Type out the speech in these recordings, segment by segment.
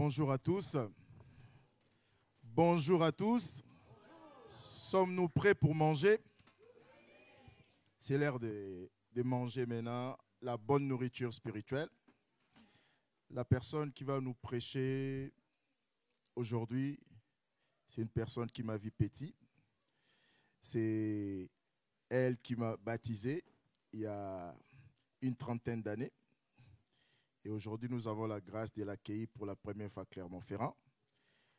Bonjour à tous. Bonjour à tous. Sommes-nous prêts pour manger? C'est l'heure de manger maintenant la bonne nourriture spirituelle. La personne qui va nous prêcher aujourd'hui, c'est une personne qui m'a vu petit. C'est elle qui m'a baptisé il y a une trentaine d'années. Et aujourd'hui, nous avons la grâce de l'accueillir pour la première fois à Clermont-Ferrand.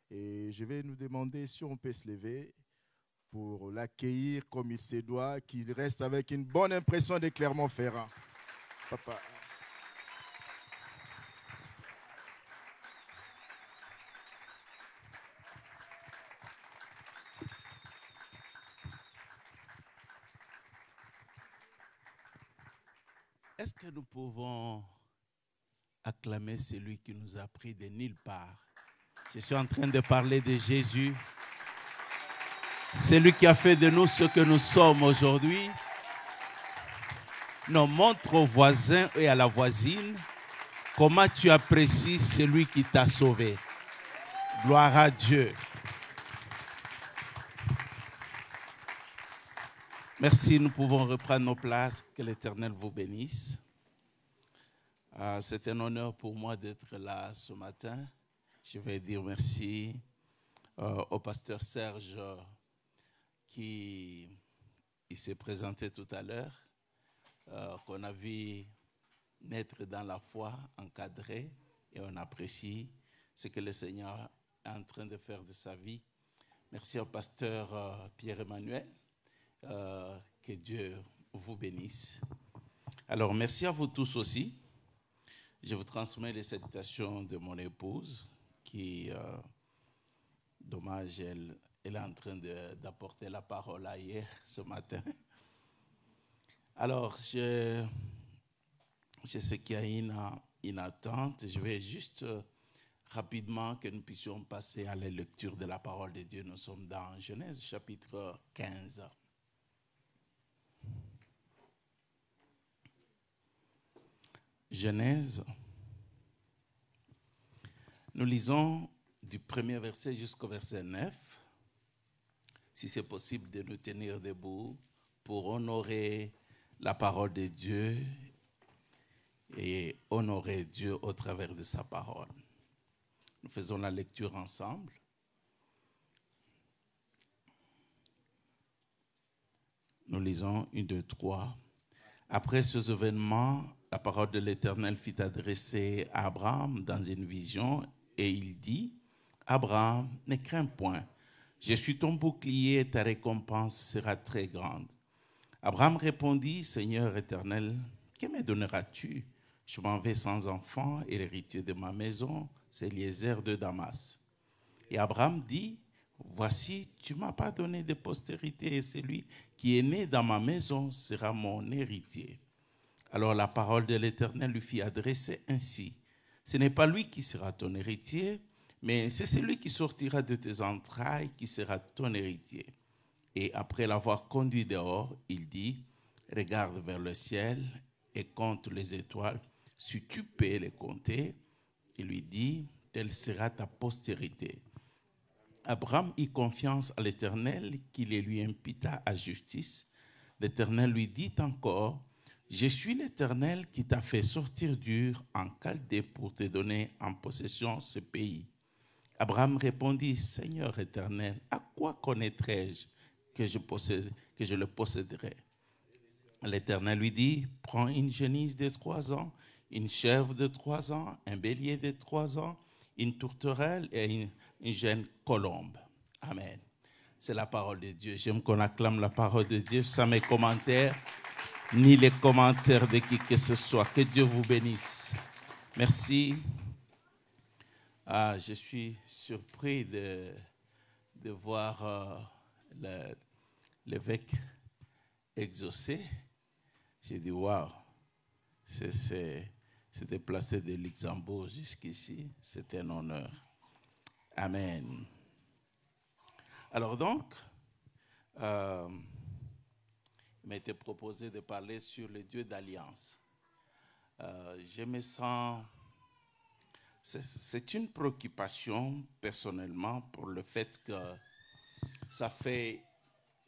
Et je vais nous demander si on peut se lever pour l'accueillir comme il se doit, qu'il reste avec une bonne impression de Clermont-Ferrand. Papa. Est-ce que nous pouvons acclamer celui qui nous a pris de nulle part? Je suis en train de parler de Jésus. Celui qui a fait de nous ce que nous sommes aujourd'hui. Non, montre aux voisins et à la voisine comment tu apprécies celui qui t'a sauvé. Gloire à Dieu. Merci, nous pouvons reprendre nos places. Que l'Éternel vous bénisse. C'est un honneur pour moi d'être là ce matin. Je vais dire merci au pasteur Serge qui s'est présenté tout à l'heure, qu'on a vu naître dans la foi, encadré, et on apprécie ce que le Seigneur est en train de faire de sa vie. Merci au pasteur Pierre-Emmanuel. Que Dieu vous bénisse. Alors, merci à vous tous aussi. Je vous transmets les salutations de mon épouse qui, dommage, elle est en train d'apporter la parole hier, ce matin. Alors, je sais qu'il y a une attente. Je vais juste rapidement que nous puissions passer à la lecture de la parole de Dieu. Nous sommes dans Genèse chapitre 15. Genèse, nous lisons du premier verset jusqu'au verset 9. Si c'est possible de nous tenir debout pour honorer la parole de Dieu et honorer Dieu au travers de sa parole. Nous faisons la lecture ensemble. Nous lisons 1, 2, 3. Après ces événements, la parole de l'Éternel fut adressée à Abraham dans une vision et il dit, « Abraham, ne crains point, je suis ton bouclier et ta récompense sera très grande. » Abraham répondit, « Seigneur éternel, que me donneras-tu? Je m'en vais sans enfant et l'héritier de ma maison, c'est Eliezer de Damas. » Et Abraham dit, « Voici, tu ne m'as pas donné de postérité et celui qui est né dans ma maison sera mon héritier. » Alors la parole de l'Éternel lui fit adresser ainsi. Ce n'est pas lui qui sera ton héritier, mais c'est celui qui sortira de tes entrailles qui sera ton héritier. Et après l'avoir conduit dehors, il dit, regarde vers le ciel et compte les étoiles. Si tu peux les compter, il lui dit, telle sera ta postérité. Abraham eut confiance à l'Éternel qui les lui imputa à justice. L'Éternel lui dit encore, je suis l'Éternel qui t'a fait sortir d'Ur en Chaldée pour te donner en possession ce pays. Abraham répondit, Seigneur éternel, à quoi connaîtrai-je que je le posséderai? L'Éternel lui dit, prends une génisse de 3 ans, une chèvre de 3 ans, un bélier de 3 ans, une tourterelle et une jeune colombe. Amen. C'est la parole de Dieu. J'aime qu'on acclame la parole de Dieu sans mes commentaires, ni les commentaires de qui que ce soit. Que Dieu vous bénisse. Merci. Je suis surpris de voir l'évêque exaucé. J'ai dit, waouh, c'est déplacé de Luxembourg jusqu'ici. C'est un honneur. Amen. Alors donc, il m'a été proposé de parler sur le Dieu d'alliance. Je me sens c'est une préoccupation personnellement pour le fait que ça fait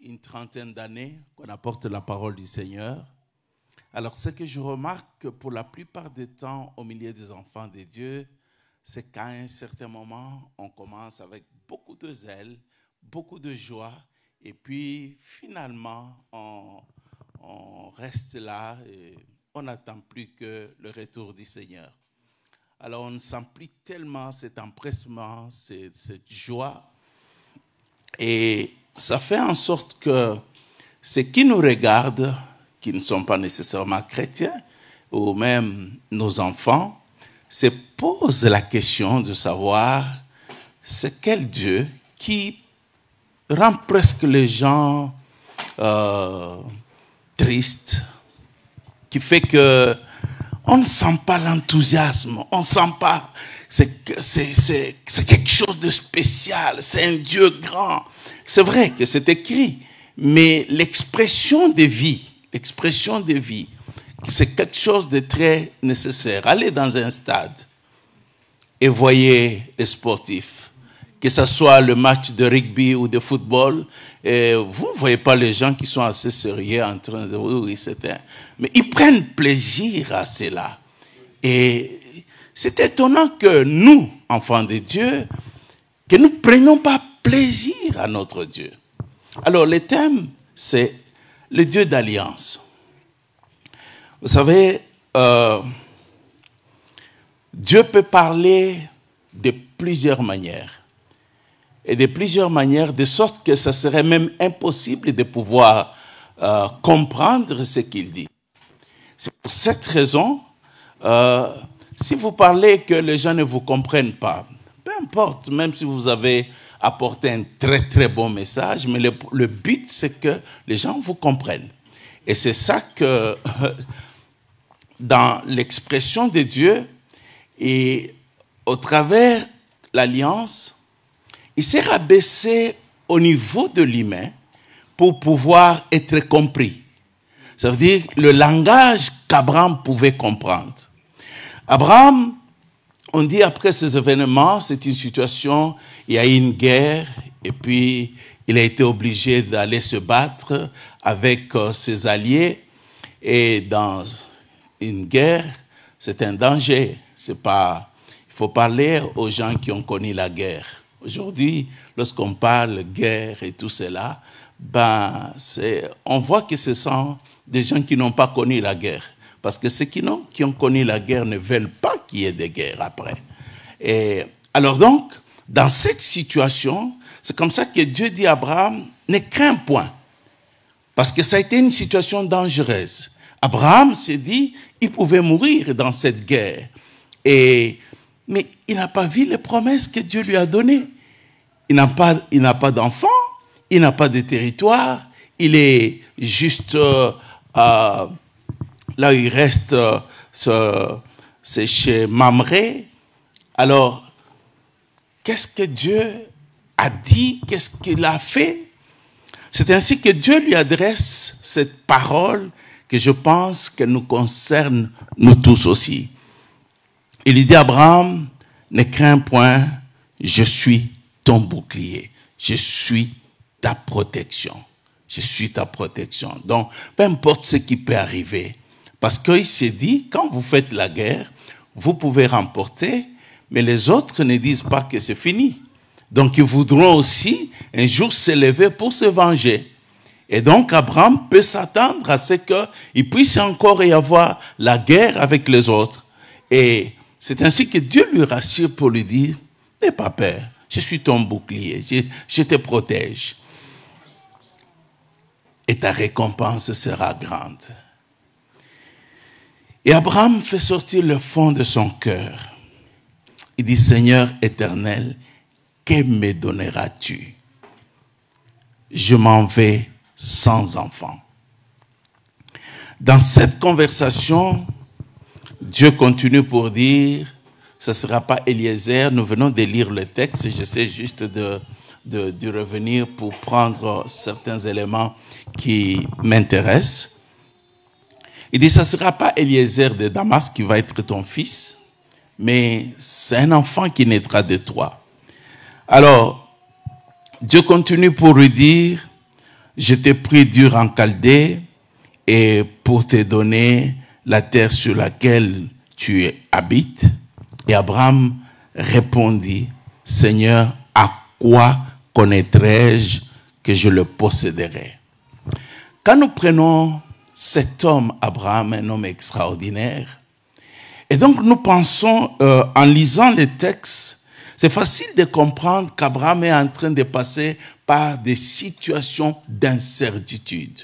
une trentaine d'années qu'on apporte la parole du Seigneur. Alors, ce que je remarque pour la plupart du temps au milieu des enfants de Dieu, c'est qu'à un certain moment, on commence avec beaucoup de zèle, beaucoup de joie, et puis finalement, on reste là et on n'attend plus que le retour du Seigneur. Alors, on ne sent plus tellement cet empressement, cette joie, et ça fait en sorte que ceux qui nous regardent, qui ne sont pas nécessairement chrétiens, ou même nos enfants, se posent la question de savoir c'est quel Dieu qui rend presque les gens tristes, qui fait que on ne sent pas l'enthousiasme, on ne sent pas, c'est quelque chose de spécial, c'est un Dieu grand. C'est vrai que c'est écrit, mais l'expression de vie, c'est quelque chose de très nécessaire. Allez dans un stade et voyez les sportifs, que ce soit le match de rugby ou de football, et vous ne voyez pas les gens qui sont assez sérieux en train de... Oui, mais ils prennent plaisir à cela. Et c'est étonnant que nous, enfants de Dieu, que nous ne prenions pas plaisir à notre Dieu. Alors, le thème, c'est le Dieu d'alliance. Vous savez, Dieu peut parler de plusieurs manières. Et de plusieurs manières, de sorte que ça serait même impossible de pouvoir comprendre ce qu'il dit. C'est pour cette raison, si vous parlez que les gens ne vous comprennent pas, peu importe, même si vous avez apporté un très très bon message, mais le but c'est que les gens vous comprennent. Et c'est ça que dans l'expression de Dieu et au travers l'alliance, il s'est rabaissé au niveau de l'humain pour pouvoir être compris. Ça veut dire le langage qu'Abraham pouvait comprendre. Abraham, on dit après ces événements, c'est une situation, il y a eu une guerre, et puis il a été obligé d'aller se battre avec ses alliés. Et dans une guerre, c'est un danger. C'est pas, il faut parler aux gens qui ont connu la guerre. Aujourd'hui, lorsqu'on parle guerre et tout cela, on voit que ce sont des gens qui n'ont pas connu la guerre. Parce que ceux qui ont connu la guerre ne veulent pas qu'il y ait de guerre après. Et alors donc, dans cette situation, c'est comme ça que Dieu dit à Abraham, ne crains point. Parce que ça a été une situation dangereuse. Abraham s'est dit, il pouvait mourir dans cette guerre. Mais il n'a pas vu les promesses que Dieu lui a données. Il n'a pas d'enfant, il n'a pas de territoire, il est juste là où il reste, c'est chez Mamré. Alors, qu'est-ce que Dieu a dit? Qu'est-ce qu'il a fait? C'est ainsi que Dieu lui adresse cette parole que je pense qu'elle nous concerne, nous tous aussi. Il lui dit à Abraham, ne crains point, je suis ton bouclier, je suis ta protection. Je suis ta protection. Donc, peu importe ce qui peut arriver. Parce qu'il s'est dit, quand vous faites la guerre, vous pouvez remporter, mais les autres ne disent pas que c'est fini. Donc, ils voudront aussi un jour s'élever pour se venger. Et donc, Abraham peut s'attendre à ce qu'il puisse encore y avoir la guerre avec les autres. Et c'est ainsi que Dieu lui rassure pour lui dire, n'aie pas peur, je suis ton bouclier, je te protège. Et ta récompense sera grande. Et Abraham fait sortir le fond de son cœur. Il dit, Seigneur éternel, que me donneras-tu? Je m'en vais sans enfant. Dans cette conversation, Dieu continue pour dire, ce ne sera pas Eliezer, nous venons de lire le texte, j'essaie juste de revenir pour prendre certains éléments qui m'intéressent. Il dit, ce ne sera pas Eliezer de Damas qui va être ton fils, mais c'est un enfant qui naîtra de toi. Alors, Dieu continue pour lui dire, je t'ai pris dur en Chaldée et pour te donner la terre sur laquelle tu habites. Et Abraham répondit, Seigneur, à quoi connaîtrai-je que je le posséderai? Quand nous prenons cet homme, Abraham, un homme extraordinaire, et donc nous pensons, en lisant les textes, c'est facile de comprendre qu'Abraham est en train de passer par des situations d'incertitude.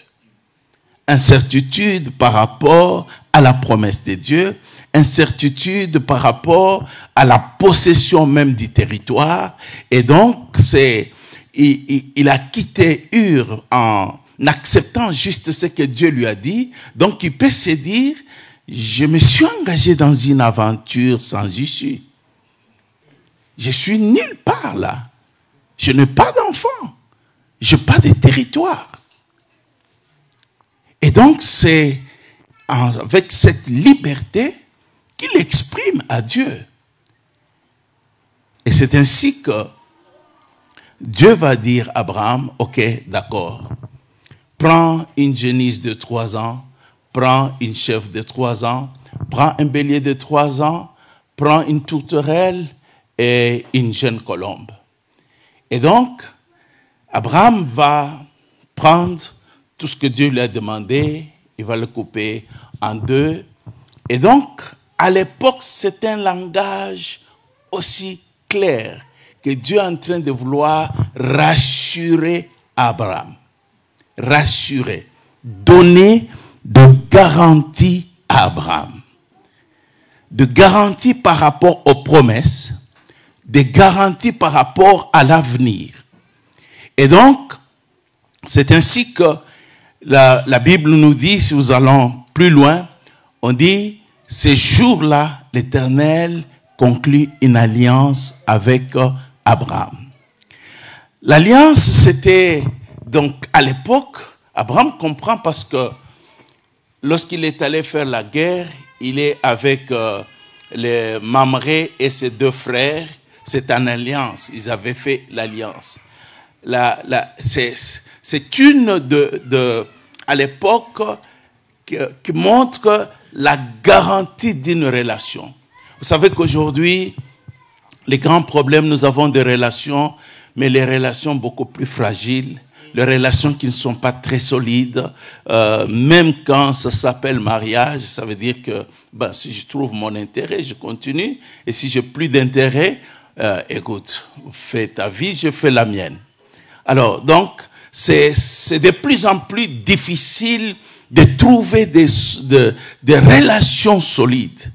Incertitude par rapport à la promesse de Dieu, incertitude par rapport à la possession même du territoire. Et donc, il a quitté Ur en acceptant juste ce que Dieu lui a dit. Donc, il peut se dire, je me suis engagé dans une aventure sans issue. Je suis nulle part là. Je n'ai pas d'enfant. Je n'ai pas de territoire. Et donc, c'est avec cette liberté qu'il exprime à Dieu. Et c'est ainsi que Dieu va dire à Abraham, ok, d'accord, prends une génisse de 3 ans, prends une chèvre de 3 ans, prends un bélier de 3 ans, prends une tourterelle et une jeune colombe. Et donc, Abraham va prendre tout ce que Dieu lui a demandé, il va le couper en 2. Et donc, à l'époque, c'est un langage aussi clair que Dieu est en train de vouloir rassurer Abraham. Rassurer. Donner de garanties à Abraham. De garanties par rapport aux promesses, de garanties par rapport à l'avenir. Et donc, c'est ainsi que la Bible nous dit, si nous allons plus loin, on dit, ces jours-là, l'Éternel conclut une alliance avec Abraham. L'alliance, c'était, donc, à l'époque, Abraham comprend parce que lorsqu'il est allé faire la guerre, il est avec les Mamré et ses 2 frères. C'est une alliance. Ils avaient fait l'alliance. C'est une à l'époque qui montre la garantie d'une relation. Vous savez qu'aujourd'hui, les grands problèmes, nous avons des relations, mais les relations beaucoup plus fragiles, les relations qui ne sont pas très solides, même quand ça s'appelle mariage, ça veut dire que si je trouve mon intérêt, je continue, et si j'ai plus d'intérêt, écoute, fais ta vie, je fais la mienne. Alors, donc, c'est de plus en plus difficile de trouver des relations solides.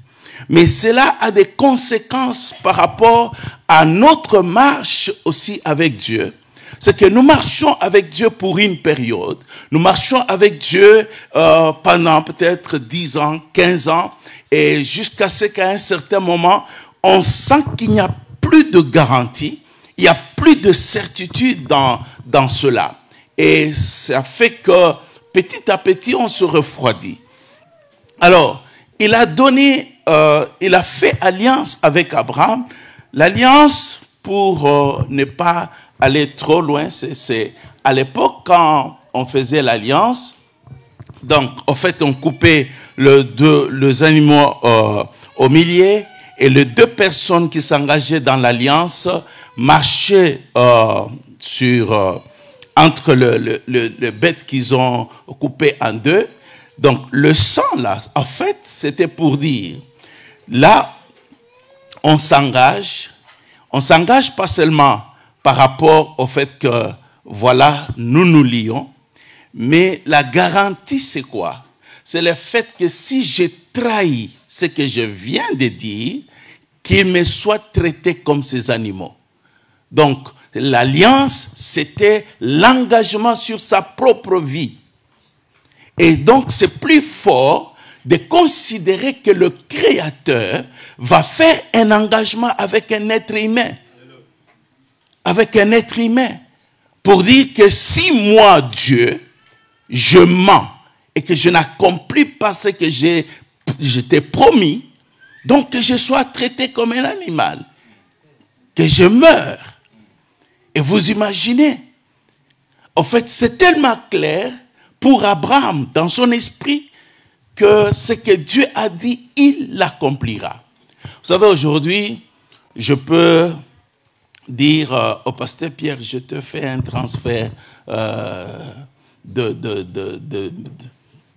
Mais cela a des conséquences par rapport à notre marche aussi avec Dieu. C'est que nous marchons avec Dieu pour une période. Nous marchons avec Dieu pendant peut-être 10 ans, 15 ans, et jusqu'à ce qu'à un certain moment, on sent qu'il n'y a plus de garantie, il n'y a plus de certitude dans cela. Et ça fait que petit à petit, on se refroidit. Alors, il a fait alliance avec Abraham. L'alliance, pour ne pas aller trop loin, c'est à l'époque quand on faisait l'alliance, donc en fait on coupait les animaux au milieu et les 2 personnes qui s'engageaient dans l'alliance marchaient entre le bête qu'ils ont coupé en 2. Donc le sang là, en fait, c'était pour dire, là, on s'engage pas seulement par rapport au fait que, voilà, nous nous lions, mais la garantie c'est quoi? C'est le fait que si je trahis ce que je viens de dire, qu'il me soit traité comme ces animaux. Donc, l'alliance, c'était l'engagement sur sa propre vie. Et donc, c'est plus fort de considérer que le Créateur va faire un engagement avec un être humain. Avec un être humain. Pour dire que si moi, Dieu, je mens et que je n'accomplis pas ce que je t'ai promis, Donc que je sois traité comme un animal, que je meure. Et vous imaginez, en fait, c'est tellement clair pour Abraham, dans son esprit, que ce que Dieu a dit, il l'accomplira. Vous savez, aujourd'hui, je peux dire au pasteur Pierre, je te fais un transfert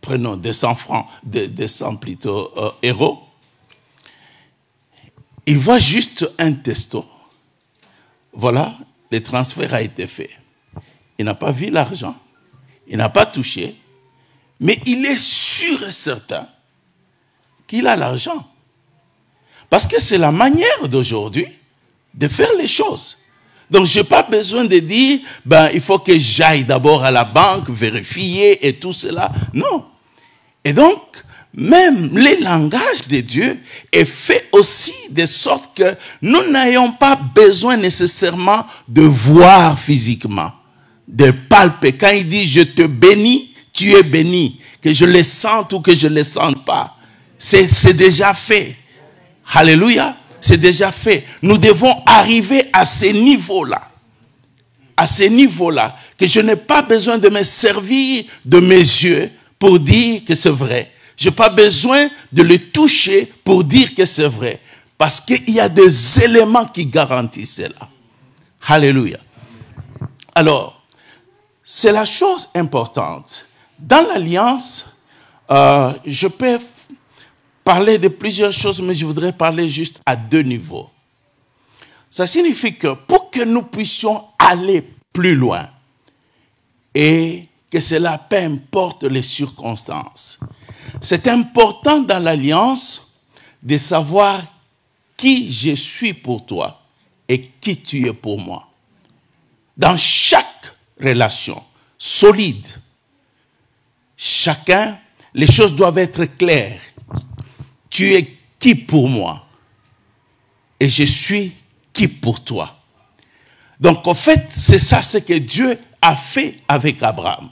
prenons de 100 francs, de 100 plutôt euros. Il voit juste un testo. Voilà, le transfert a été fait. Il n'a pas vu l'argent, il n'a pas touché, mais il est sûr et certain qu'il a l'argent. Parce que c'est la manière d'aujourd'hui de faire les choses. Donc, je n'ai pas besoin de dire, il faut que j'aille d'abord à la banque, vérifier et tout cela. Non. Et donc, même le langage de Dieu est fait aussi de sorte que nous n'ayons pas besoin nécessairement de voir physiquement, de palper. Quand il dit, je te bénis, tu es béni. Que je le sente ou que je ne le sente pas. C'est déjà fait. Alléluia. C'est déjà fait. Nous devons arriver à ce niveau-là. À ce niveau-là. Que je n'ai pas besoin de me servir de mes yeux pour dire que c'est vrai. Je n'ai pas besoin de le toucher pour dire que c'est vrai. Parce qu'il y a des éléments qui garantissent cela. Alléluia. Alors, c'est la chose importante. Dans l'alliance, je peux parler de plusieurs choses, mais je voudrais parler juste à 2 niveaux. Ça signifie que pour que nous puissions aller plus loin, et que cela peu importe les circonstances, c'est important dans l'alliance de savoir qui je suis pour toi et qui tu es pour moi. Dans chaque relation solide, chacun, les choses doivent être claires. Tu es qui pour moi et je suis qui pour toi. Donc en fait, c'est ça ce que Dieu a fait avec Abraham.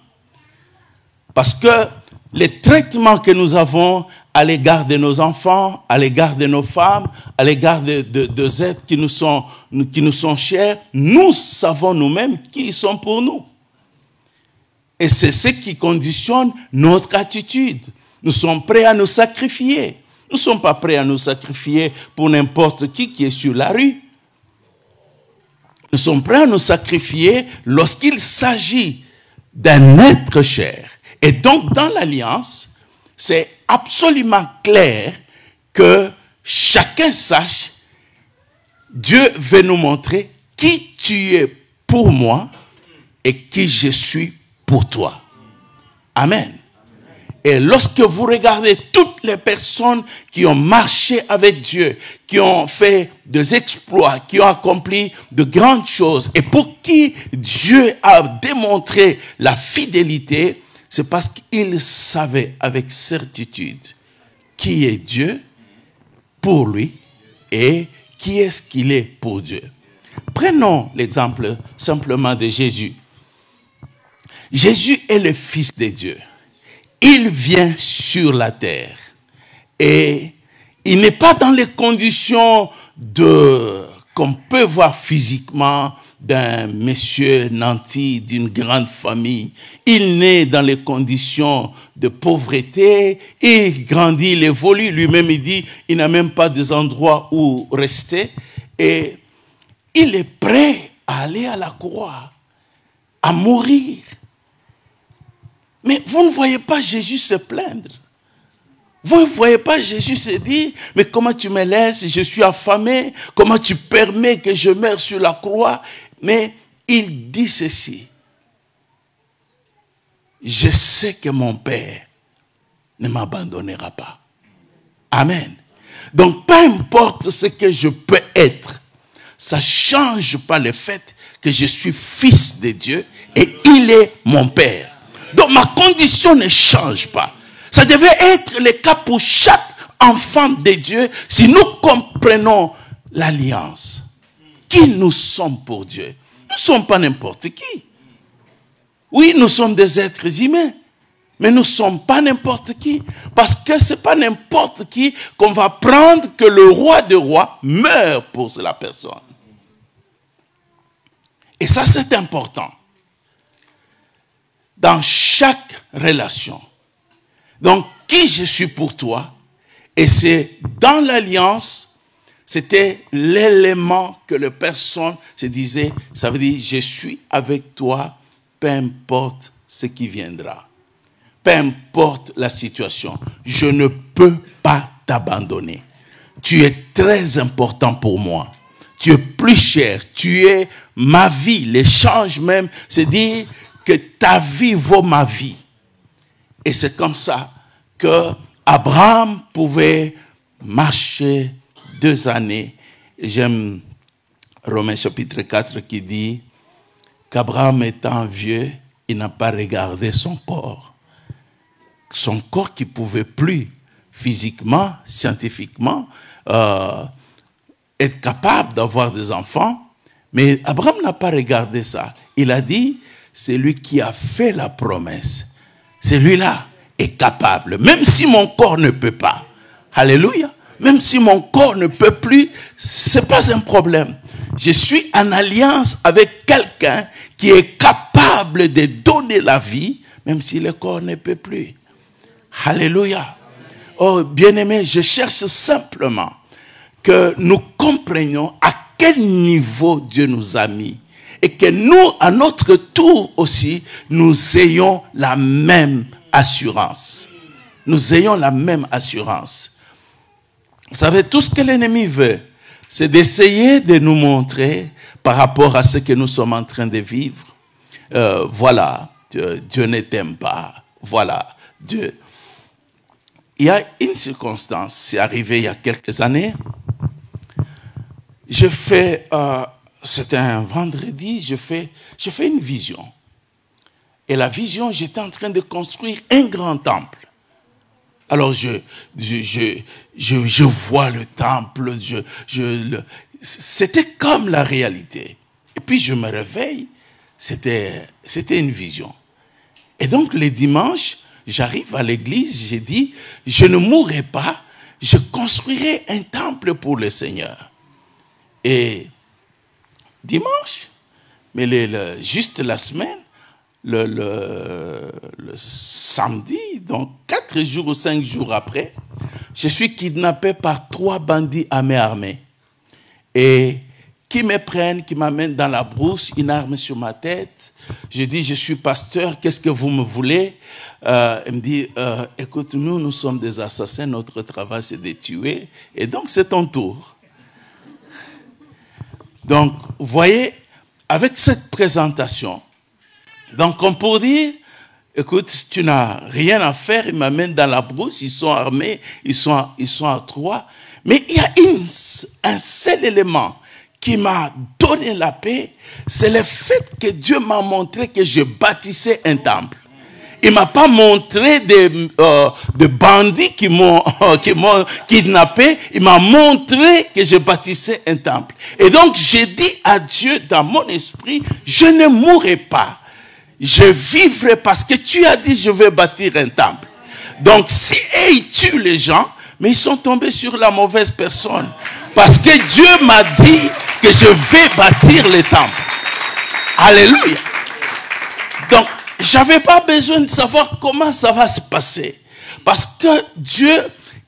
Parce que les traitements que nous avons à l'égard de nos enfants, à l'égard de nos femmes, à l'égard de êtres qui nous sont chers, nous savons nous-mêmes qui ils sont pour nous. Et c'est ce qui conditionne notre attitude. Nous sommes prêts à nous sacrifier. Nous ne sommes pas prêts à nous sacrifier pour n'importe qui est sur la rue. Nous sommes prêts à nous sacrifier lorsqu'il s'agit d'un être cher. Et donc, dans l'alliance, c'est absolument clair que chacun sache, Dieu veut nous montrer qui tu es pour moi et qui je suis pour toi. Amen. Et lorsque vous regardez toutes les personnes qui ont marché avec Dieu, qui ont fait des exploits, qui ont accompli de grandes choses, et pour qui Dieu a démontré la fidélité, c'est parce qu'il savait avec certitude qui est Dieu pour lui et qui est-ce qu'il est pour Dieu. Prenons l'exemple simplement de Jésus. Jésus est le Fils de Dieu. Il vient sur la terre et il n'est pas dans les conditions qu'on peut voir physiquement d'un monsieur nanti, d'une grande famille. Il naît dans les conditions de pauvreté, il grandit, il évolue. Lui-même, il dit, il n'a même pas des endroits où rester. Et il est prêt à aller à la croix, à mourir. Mais vous ne voyez pas Jésus se plaindre. Vous ne voyez pas Jésus se dire, mais comment tu me laisses, je suis affamé, comment tu permets que je meure sur la croix? Mais il dit ceci, je sais que mon Père ne m'abandonnera pas. Amen. Donc, peu importe ce que je peux être, ça ne change pas le fait que je suis fils de Dieu et il est mon Père. Donc, ma condition ne change pas. Ça devait être le cas pour chaque enfant de Dieu si nous comprenons l'alliance. Qui nous sommes pour Dieu? Nous ne sommes pas n'importe qui. Oui, nous sommes des êtres humains. Mais nous ne sommes pas n'importe qui. Parce que ce n'est pas n'importe qui qu'on va prendre que le roi des rois meurt pour la personne. Et ça, c'est important. Dans chaque relation. Donc, qui je suis pour toi? Et c'est dans l'alliance, c'était l'élément que la personne se disait, ça veut dire, je suis avec toi, peu importe ce qui viendra. Peu importe la situation, je ne peux pas t'abandonner. Tu es très important pour moi. Tu es plus cher. Tu es ma vie. L'échange même, c'est dire que ta vie vaut ma vie. Et c'est comme ça que Abraham pouvait marcher 2 années. J'aime Romains chapitre 4 qui dit qu'Abraham étant vieux, il n'a pas regardé son corps. Son corps qui ne pouvait plus physiquement, scientifiquement, être capable d'avoir des enfants. Mais Abraham n'a pas regardé ça. Il a dit, c'est lui qui a fait la promesse. Celui-là est capable. Même si mon corps ne peut pas. Alléluia. Même si mon corps ne peut plus, ce n'est pas un problème. Je suis en alliance avec quelqu'un qui est capable de donner la vie, même si le corps ne peut plus. Alléluia. Oh, bien-aimé, je cherche simplement que nous comprenions à quel niveau Dieu nous a mis. Et que nous, à notre tour aussi, nous ayons la même assurance. Nous ayons la même assurance. Vous savez, tout ce que l'ennemi veut, c'est d'essayer de nous montrer par rapport à ce que nous sommes en train de vivre. Voilà, Dieu ne t'aime pas. Voilà, Dieu. Il y a une circonstance, c'est arrivé il y a quelques années. Je fais, c'était un vendredi, je fais une vision. Et la vision, j'étais en train de construire un grand temple. Alors je vois le temple, c'était comme la réalité. Et puis je me réveille, c'était une vision. Et donc les dimanches, j'arrive à l'église, j'ai dit, je ne mourrai pas, je construirai un temple pour le Seigneur. Et dimanche, mais juste la semaine, le samedi, donc 4 jours ou 5 jours après, je suis kidnappé par 3 bandits à main armée. Et qui me prennent, qui m'amènent dans la brousse, une arme sur ma tête. Je dis, je suis pasteur, qu'est-ce que vous me voulez? Il me dit, écoute, nous sommes des assassins, notre travail c'est de tuer, et donc c'est ton tour. Donc, vous voyez, avec cette présentation, donc on peut dire, écoute, tu n'as rien à faire, ils m'amènent dans la brousse, ils sont armés, ils sont à 3, mais il y a un seul élément qui m'a donné la paix, c'est le fait que Dieu m'a montré que je bâtissais un temple. Il ne m'a pas montré des bandits qui m'ont kidnappé. Il m'a montré que je bâtissais un temple. Et donc, j'ai dit à Dieu dans mon esprit, je ne mourrai pas. Je vivrai parce que tu as dit, je vais bâtir un temple. Donc, si ils tuent les gens, mais ils sont tombés sur la mauvaise personne. Parce que Dieu m'a dit que je vais bâtir le temple. Alléluia. Donc, je n'avais pas besoin de savoir comment ça va se passer. Parce que Dieu,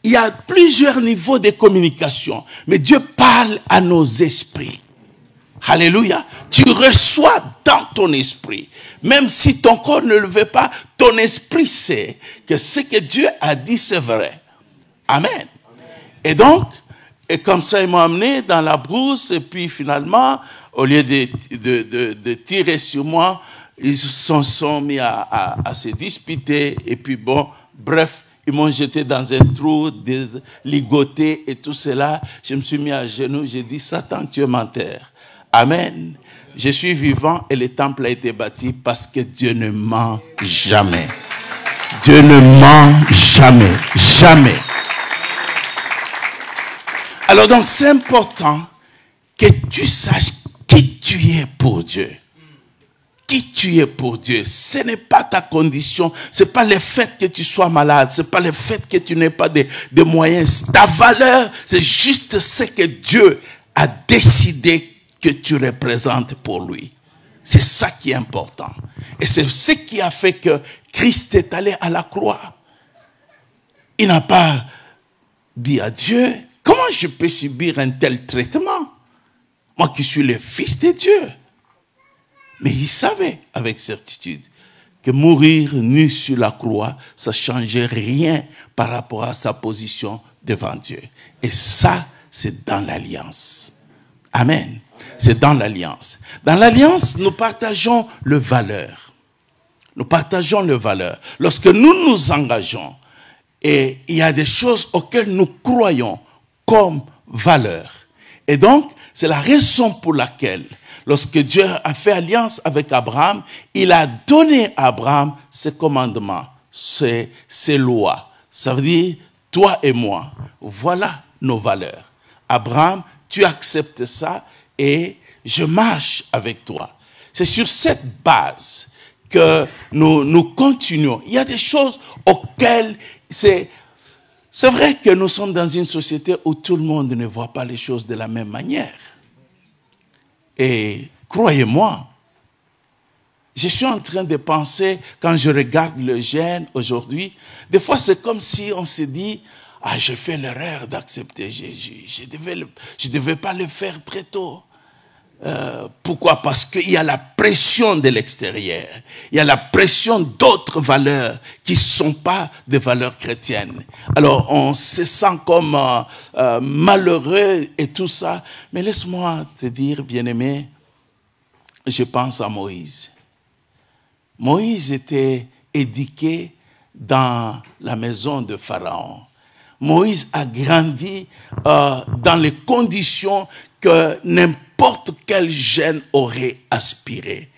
il y a plusieurs niveaux de communication. Mais Dieu parle à nos esprits. Alléluia. Tu reçois dans ton esprit. Même si ton corps ne le veut pas, ton esprit sait que ce que Dieu a dit, c'est vrai. Amen. Et donc, et comme ça, ils m'ont amené dans la brousse. Et puis finalement, au lieu de tirer sur moi, ils se sont mis à se disputer. Et puis bon, bref, ils m'ont jeté dans un trou, ligoté et tout cela. Je me suis mis à genoux. J'ai dit, Satan, tu es menteur. Amen. Je suis vivant et le temple a été bâti parce que Dieu ne ment jamais. Dieu ne ment jamais. Jamais. Alors donc, c'est important que tu saches qui tu es pour Dieu. qui tu es pour Dieu. Ce n'est pas ta condition, ce n'est pas le fait que tu sois malade, ce n'est pas le fait que tu n'aies pas de moyens. Ta valeur, c'est juste ce que Dieu a décidé que tu représentes pour lui. C'est ça qui est important. Et c'est ce qui a fait que Christ est allé à la croix. Il n'a pas dit à Dieu, comment je peux subir un tel traitement? Moi qui suis le fils de Dieu. Mais il savait avec certitude que mourir nu sur la croix, ça ne changeait rien par rapport à sa position devant Dieu. Et ça, c'est dans l'alliance. Amen. C'est dans l'alliance. Dans l'alliance, nous partageons le valeur. Nous partageons le valeur. Lorsque nous nous engageons, et il y a des choses auxquelles nous croyons comme valeur. Et donc, c'est la raison pour laquelle, lorsque Dieu a fait alliance avec Abraham, il a donné à Abraham ses commandements, ses lois. Ça veut dire, toi et moi, voilà nos valeurs. Abraham, tu acceptes ça et je marche avec toi. C'est sur cette base que nous continuons. Il y a des choses auxquelles c'est vrai que nous sommes dans une société où tout le monde ne voit pas les choses de la même manière. Et croyez-moi, je suis en train de penser, quand je regarde le jeune aujourd'hui, des fois c'est comme si on se dit, ah, j'ai fait l'erreur d'accepter Jésus. Je devais pas le faire très tôt. Pourquoi? Parce qu'il y a la pression de l'extérieur. Il y a la pression d'autres valeurs qui ne sont pas des valeurs chrétiennes. Alors, on se sent comme malheureux et tout ça. Mais laisse-moi te dire, bien-aimé, je pense à Moïse. Moïse était éduqué dans la maison de Pharaon. Moïse a grandi dans les conditions que n'importe quel jeune aurait aspiré.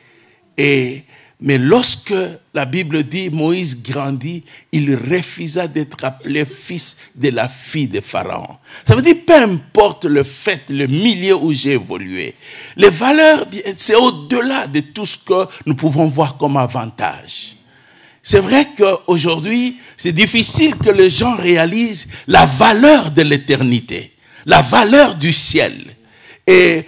Mais lorsque la Bible dit Moïse grandit, il refusa d'être appelé fils de la fille de Pharaon. Ça veut dire, peu importe le fait, le milieu où j'ai évolué, les valeurs, c'est au-delà de tout ce que nous pouvons voir comme avantage. C'est vrai qu'aujourd'hui, c'est difficile que les gens réalisent la valeur de l'éternité, la valeur du ciel. Et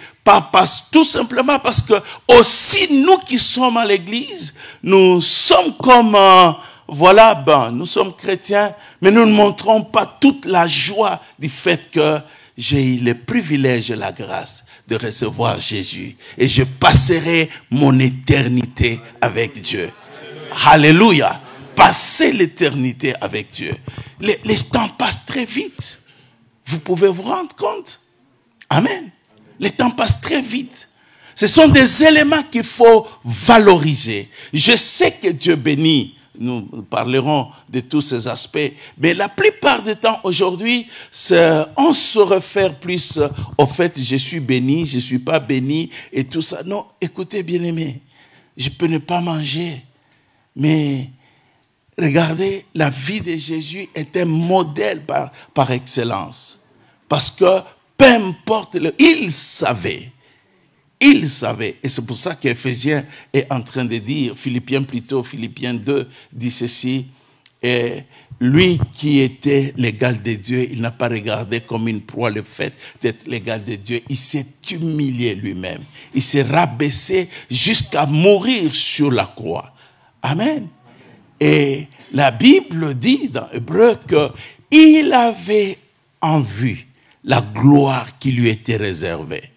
tout simplement parce que aussi nous qui sommes à l'église, nous sommes comme, nous sommes chrétiens, mais nous ne montrons pas toute la joie du fait que j'ai eu le privilège et la grâce de recevoir Jésus. Et je passerai mon éternité avec Dieu. Alléluia. Passer l'éternité avec Dieu. Les temps passent très vite. Vous pouvez vous rendre compte. Amen. Les temps passent très vite. Ce sont des éléments qu'il faut valoriser. Je sais que Dieu bénit. Nous parlerons de tous ces aspects. Mais la plupart du temps, aujourd'hui, on se réfère plus au fait je suis béni, je ne suis pas béni et tout ça. Non, écoutez, bien-aimés, je peux ne pas manger. Mais regardez, la vie de Jésus est un modèle par excellence. Parce que peu importe, il savait. Il savait. Et c'est pour ça qu'Éphésiens est en train de dire, Philippiens 2 dit ceci, et lui qui était l'égal de Dieu, il n'a pas regardé comme une proie le fait d'être l'égal de Dieu. Il s'est humilié lui-même. Il s'est rabaissé jusqu'à mourir sur la croix. Amen. Et la Bible dit dans Hébreu qu'il avait en vue la gloire qui lui était réservée.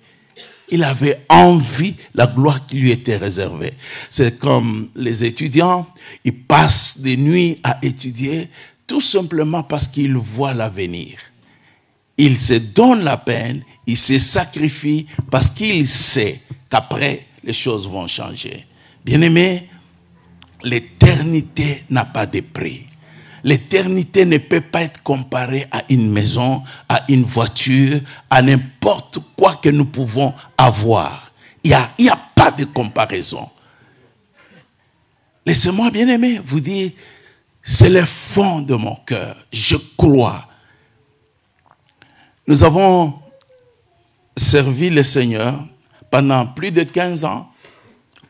Il avait envie la gloire qui lui était réservée. C'est comme les étudiants, ils passent des nuits à étudier tout simplement parce qu'ils voient l'avenir. Ils se donnent la peine, ils se sacrifient parce qu'ils savent qu'après, les choses vont changer. Bien-aimés, l'éternité n'a pas de prix. L'éternité ne peut pas être comparée à une maison, à une voiture, à n'importe quoi que nous pouvons avoir. Il n'y a pas de comparaison. Laissez-moi, bien-aimé, vous dire, c'est le fond de mon cœur. Je crois. Nous avons servi le Seigneur pendant plus de 15 ans.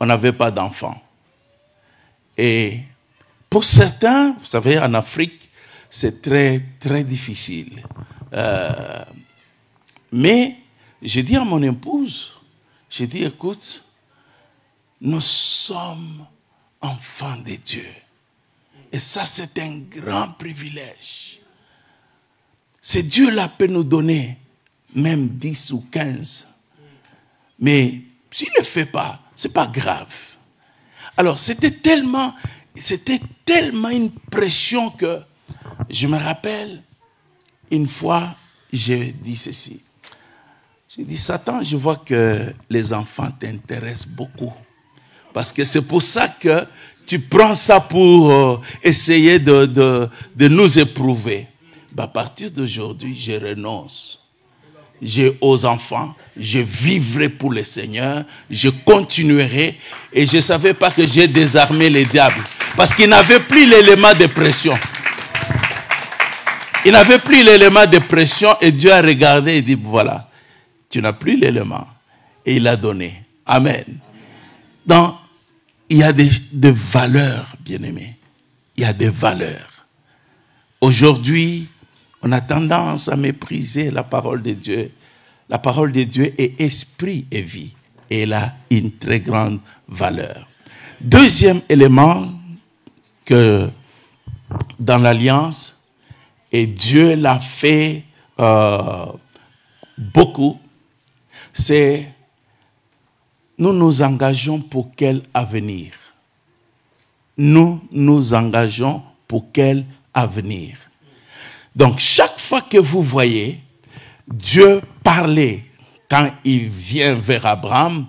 on n'avait pas d'enfants. Et pour certains, vous savez, en Afrique, c'est très, très difficile. Mais j'ai dit à mon épouse, j'ai dit, écoute, nous sommes enfants de Dieu. Et ça, c'est un grand privilège. C'est Dieu là peut nous donner, même 10 ou 15. Mais s'il ne le fait pas, ce n'est pas grave. Alors, c'était tellement une pression que je me rappelle, une fois, j'ai dit ceci. J'ai dit, Satan, je vois que les enfants t'intéressent beaucoup. Parce que c'est pour ça que tu prends ça pour essayer de nous éprouver. À partir d'aujourd'hui, je renonce. Aux enfants, je vivrai pour le Seigneur, je continuerai. Et je ne savais pas que j'ai désarmé les diables. Parce qu'il n'avait plus l'élément de pression. Il n'avait plus l'élément de pression et Dieu a regardé et dit, voilà, tu n'as plus l'élément. Et il a donné. Amen. Donc, il y a des valeurs, bien-aimés. Il y a des valeurs. Aujourd'hui, on a tendance à mépriser la parole de Dieu. La parole de Dieu est esprit et vie. Et elle a une très grande valeur. Deuxième élément que dans l'Alliance, et Dieu l'a fait beaucoup, c'est nous nous engageons pour quel avenir? Nous nous engageons pour quel avenir? Donc, chaque fois que vous voyez Dieu parler, quand il vient vers Abraham,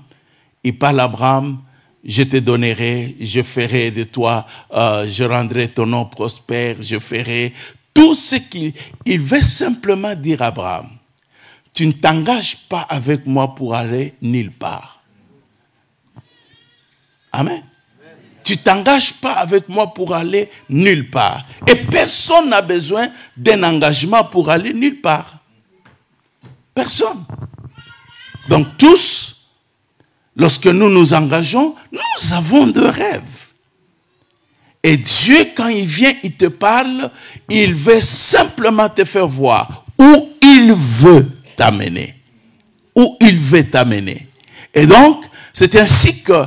il parle à Abraham, je te donnerai, je ferai de toi, je rendrai ton nom prospère, je ferai tout ce qu'il veut simplement dire à Abraham. Tu ne t'engages pas avec moi pour aller nulle part. Amen. Tu ne t'engages pas avec moi pour aller nulle part. Et personne n'a besoin d'un engagement pour aller nulle part. Personne. Donc tous, lorsque nous nous engageons, nous avons des rêves. Et Dieu, quand il vient, il te parle, il veut simplement te faire voir où il veut t'amener. Où il veut t'amener. Et donc, c'est ainsi que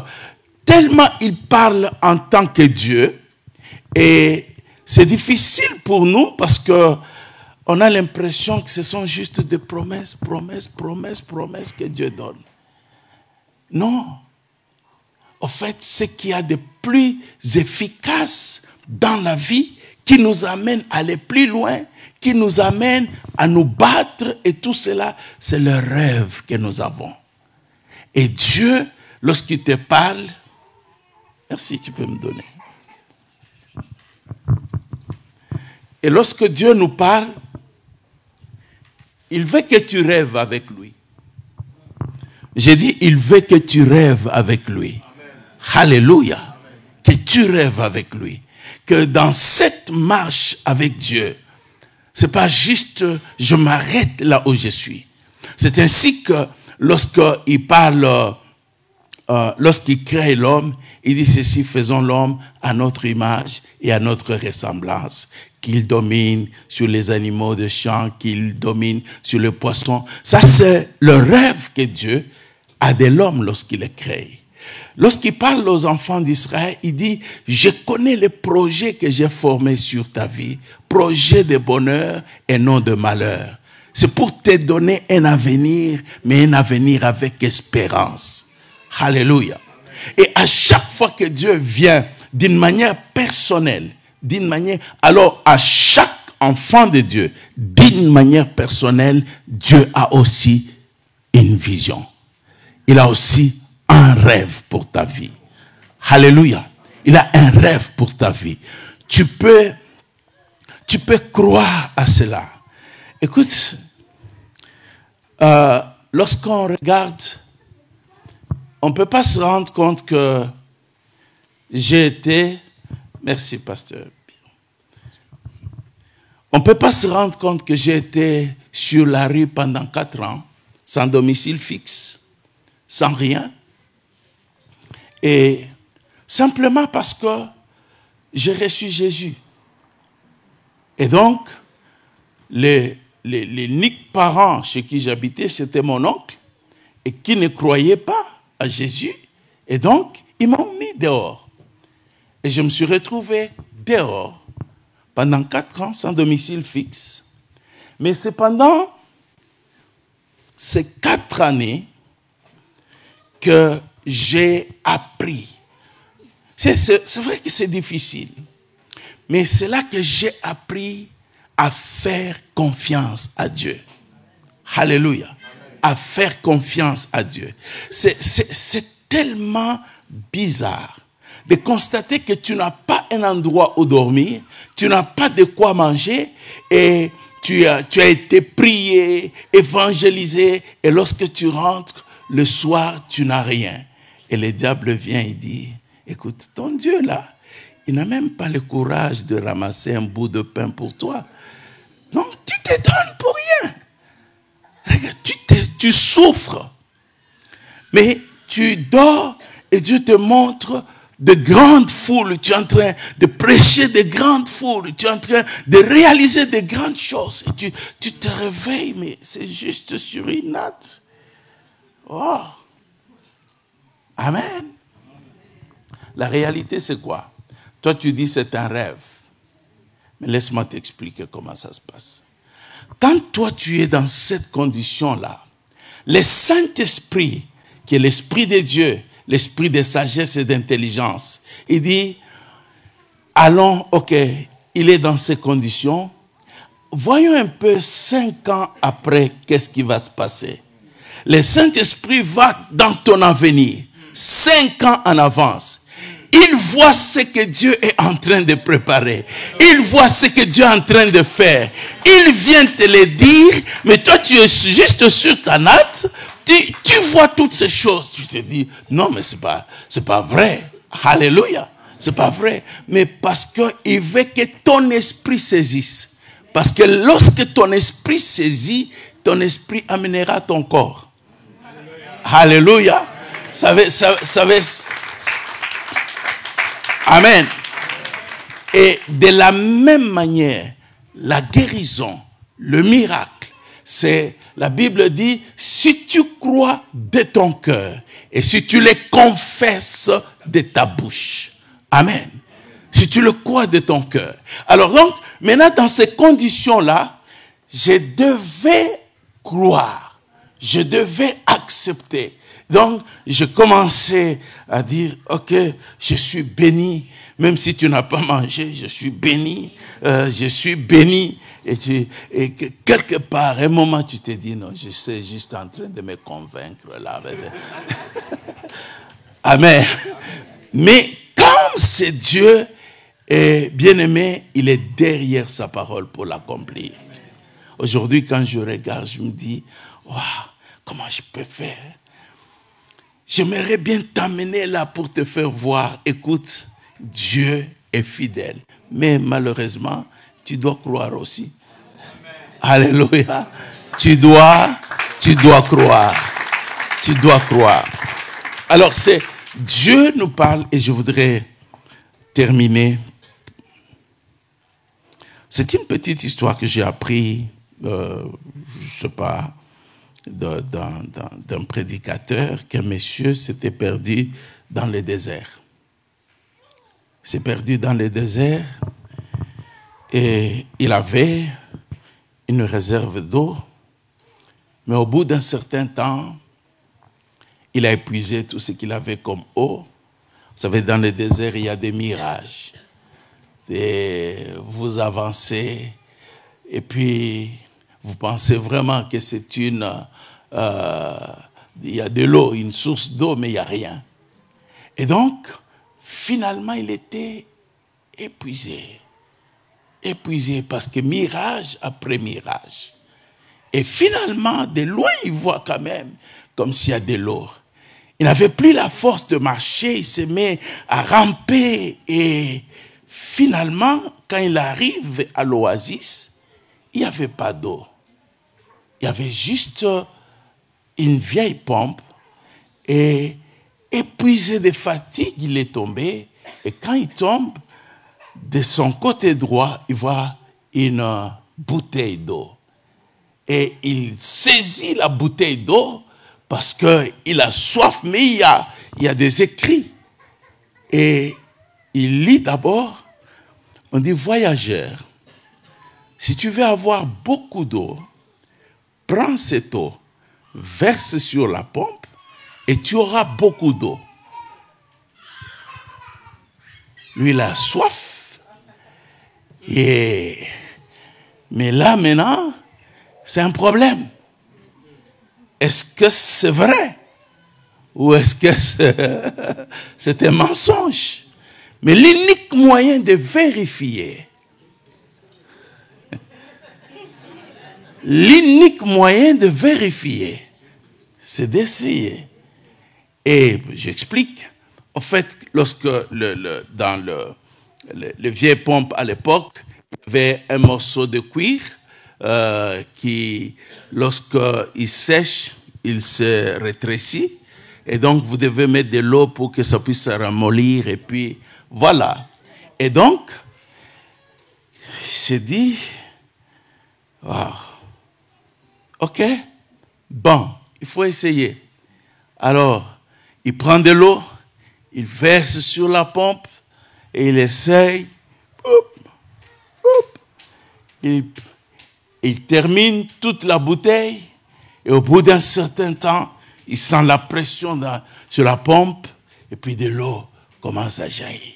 tellement il parle en tant que Dieu, et c'est difficile pour nous parce que on a l'impression que ce sont juste des promesses que Dieu donne. Non. En fait, ce qu'il y a de plus efficace dans la vie, qui nous amène à aller plus loin, qui nous amène à nous battre, et tout cela, c'est le rêve que nous avons. Et Dieu, lorsqu'il te parle, merci, tu peux me donner. Et lorsque Dieu nous parle, il veut que tu rêves avec lui. J'ai dit, il veut que tu rêves avec lui. Amen. Alléluia. Amen. Que tu rêves avec lui. Que dans cette marche avec Dieu, c'est pas juste je m'arrête là où je suis. C'est ainsi que lorsqu'il parle, lorsqu'il crée l'homme, il dit ceci, faisons l'homme à notre image et à notre ressemblance. Qu'il domine sur les animaux de champ, qu'il domine sur les poissons. Ça, c'est le rêve que Dieu a de l'homme lorsqu'il est créé. Lorsqu'il parle aux enfants d'Israël, il dit, je connais les projets que j'ai formés sur ta vie, projets de bonheur et non de malheur. C'est pour te donner un avenir, mais un avenir avec espérance. Alléluia. Et à chaque fois que Dieu vient d'une manière personnelle, alors à chaque enfant de Dieu, d'une manière personnelle, Dieu a aussi une vision. Il a aussi un rêve pour ta vie. Alléluia. Il a un rêve pour ta vie. Tu peux croire à cela. Écoute, lorsqu'on regarde, on ne peut pas se rendre compte que j'ai été... Merci, pasteur. On ne peut pas se rendre compte que j'ai été sur la rue pendant 4 ans, sans domicile fixe, sans rien. Et simplement parce que j'ai reçu Jésus. Et donc, les uniques parents chez qui j'habitais, c'était mon oncle, et qui ne croyaient pas à Jésus. Et donc, ils m'ont mis dehors. Et je me suis retrouvé dehors pendant 4 ans sans domicile fixe. Mais c'est pendant ces 4 années que j'ai appris. C'est vrai que c'est difficile, mais c'est là que j'ai appris à faire confiance à Dieu. Alléluia. À faire confiance à Dieu. C'est tellement bizarre de constater que tu n'as pas un endroit où dormir, tu n'as pas de quoi manger et tu as été prié, évangélisé, et lorsque tu rentres le soir, tu n'as rien. Et le diable vient et dit, écoute, ton Dieu là, il n'a même pas le courage de ramasser un bout de pain pour toi. Donc tu te donnes pour rien. Regarde, tu souffres. Mais tu dors et Dieu te montre de grandes foules. Tu es en train de prêcher de grandes foules. Tu es en train de réaliser de grandes choses. Et tu te réveilles, mais c'est juste sur une natte. Oh. Amen. La réalité, c'est quoi? Toi, tu dis c'est un rêve. Mais laisse-moi t'expliquer comment ça se passe. Quand toi, tu es dans cette condition-là, le Saint-Esprit, qui est l'Esprit de Dieu, l'Esprit de sagesse et d'intelligence, il dit, allons, ok, il est dans ces conditions. Voyons un peu 5 ans après, qu'est-ce qui va se passer. Le Saint-Esprit va dans ton avenir, 5 ans en avance. Il voit ce que Dieu est en train de préparer. Il voit ce que Dieu est en train de faire. Il vient te le dire, mais toi tu es juste sur ta natte, tu vois toutes ces choses. Tu te dis, non mais c'est pas vrai. Alléluia. C'est pas vrai. Mais parce qu'il veut que ton esprit saisisse. Parce que lorsque ton esprit saisit, ton esprit amènera ton corps. Alléluia. Amen. Et de la même manière, la guérison, le miracle, c'est, la Bible dit, si tu crois de ton cœur et si tu le confesses de ta bouche. Amen. Si tu le crois de ton cœur. Alors donc, maintenant dans ces conditions-là, je devais croire. Je devais accepter. Donc, je commençais à dire, ok, je suis béni. Même si tu n'as pas mangé, je suis béni. Je suis béni. Et quelque part, à un moment, tu te dis, non, je suis juste en train de me convaincre là. Amen. Mais comme c'est Dieu, et bien aimé, il est derrière sa parole pour l'accomplir. Aujourd'hui, quand je regarde, je me dis, waouh, comment je peux faire? J'aimerais bien t'amener là pour te faire voir. Écoute, Dieu est fidèle. Mais malheureusement, tu dois croire aussi. Amen. Alléluia. Tu dois croire. Tu dois croire. Alors, Dieu nous parle et je voudrais terminer. C'est une petite histoire que j'ai appris, je ne sais pas, d'un prédicateur, qu'un monsieur s'était perdu dans le désert. Il s'est perdu dans le désert et il avait une réserve d'eau, mais au bout d'un certain temps, il a épuisé tout ce qu'il avait comme eau. Vous savez, dans le désert, il y a des mirages. Et vous avancez et puis vous pensez vraiment que c'est il y a de l'eau, une source d'eau, mais il n'y a rien. Et donc, finalement, il était épuisé. Épuisé parce que mirage après mirage. Et finalement, de loin, il voit quand même comme s'il y a de l'eau. Il n'avait plus la force de marcher, il se met à ramper. Et finalement, quand il arrive à l'oasis, il n'y avait pas d'eau. Il y avait juste une vieille pompe et épuisé de fatigue, il est tombé. Et quand il tombe, de son côté droit, il voit une bouteille d'eau. Et il saisit la bouteille d'eau parce qu'il a soif, mais il y a des écrits. Et il lit d'abord, on dit, voyageur, si tu veux avoir beaucoup d'eau, prends cette eau, verse sur la pompe et tu auras beaucoup d'eau. Lui, il a soif. Mais là, maintenant, c'est un problème. Est-ce que c'est vrai? Ou est-ce que c'est un mensonge? Mais l'unique moyen de vérifier, c'est d'essayer. Et j'explique. En fait, lorsque dans le vieille pompe à l'époque, il y avait un morceau de cuir qui, lorsqu'il sèche, il se rétrécit. Et donc, vous devez mettre de l'eau pour que ça puisse se ramollir. Et puis, voilà. Et donc, il s'est dit, wow, ok, bon, il faut essayer. Alors, il prend de l'eau, il verse sur la pompe et il essaye. Il termine toute la bouteille et au bout d'un certain temps, il sent la pression sur la pompe et puis de l'eau commence à jaillir.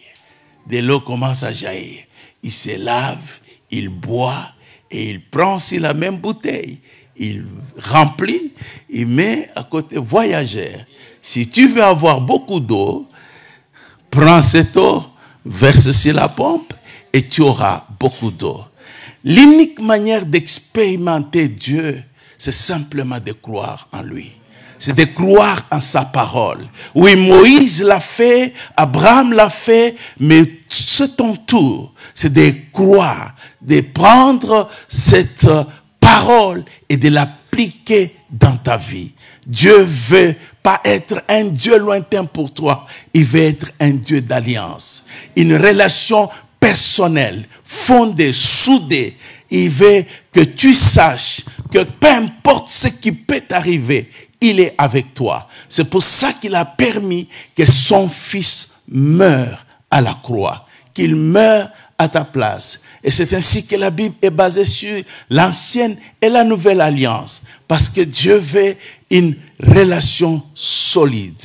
Il se lave, il boit et il prend aussi la même bouteille. Il remplit, il met à côté, voyageur. Si tu veux avoir beaucoup d'eau, prends cette eau, verse sur la pompe et tu auras beaucoup d'eau. L'unique manière d'expérimenter Dieu, c'est simplement de croire en lui. C'est de croire en sa parole. Oui, Moïse l'a fait, Abraham l'a fait, mais c'est ton tour. C'est de croire, de prendre cette parole et de l'appliquer dans ta vie. Dieu veut pas être un Dieu lointain pour toi. Il veut être un Dieu d'alliance. Une relation personnelle, fondée, soudée. Il veut que tu saches que peu importe ce qui peut t'arriver, il est avec toi. C'est pour ça qu'il a permis que son fils meure à la croix, qu'il meure à ta place. Et c'est ainsi que la Bible est basée sur l'ancienne et la nouvelle alliance. Parce que Dieu veut une relation solide.